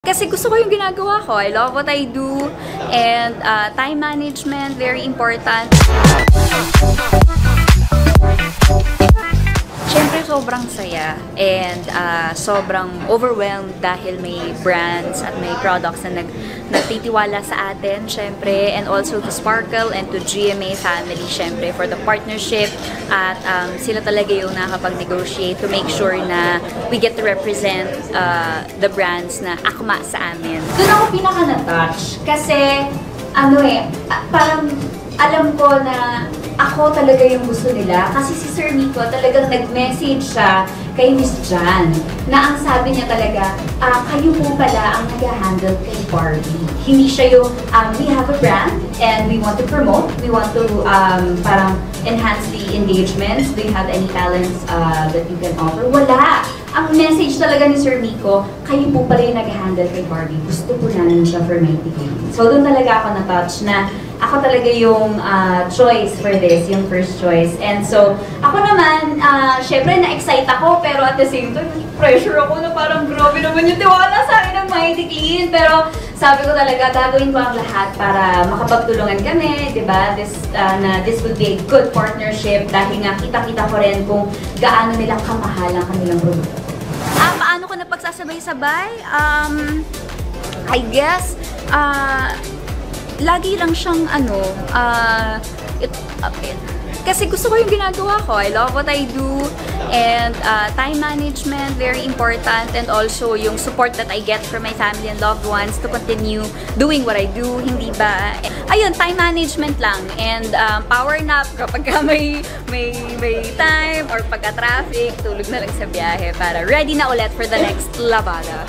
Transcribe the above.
Kasi gusto ko yung ginagawa ko. I love what I do. And time management, very important. Siyempre, sobrang saya and sobrang overwhelmed dahil may brands at may products na nagtitiwala sa atin, siyempre, and also to Sparkle and to GMA family, siyempre, for the partnership at sila talaga yung nakakapag-negotiate to make sure na we get to represent the brands na akma sa amin. Doon ako pinaka-na-touch kasi, parang alam ko na ako talaga yung gusto nila kasi si Sir Miko talagang nag-message siya kay Miss Jan na ang sabi niya talaga, kayo po pala ang nag-handle kay Barbie. Hindi siya yung, we have a brand and we want to promote, we want to parang enhance the engagements. Do you have any talents that you can offer? Wala! Ang message talaga ni Sir Miko, kayo po pala yung nag-handle kay Barbie. Gusto po namin siya for 90 days. So doon talaga ako na-touch na ako talaga yung choice for this, yung first choice. And so, ako naman, syempre na-excite ako, pero at the same time, pressure ako na parang grabe naman yung tiwala sa akin ng Mighty Clean. Pero sabi ko talaga, gagawin ko ang lahat para makapagtulungan kami, di ba? This would be a good partnership dahil nga kita-kita ko rin kung gaano nilang kamahal ang kanilang produkto. Paano ko na pagsasabay-sabay? I guess, lagi lang siyang kasi gusto ko yung ginagawa ko. I love what I do and time management, very important, and also yung support that I get from my family and loved ones to continue doing what I do, hindi ba? Ayun, time management lang and power nap kapag may time or pagka-traffic, tulog na lang sa biyahe para ready na ulit for the next labada.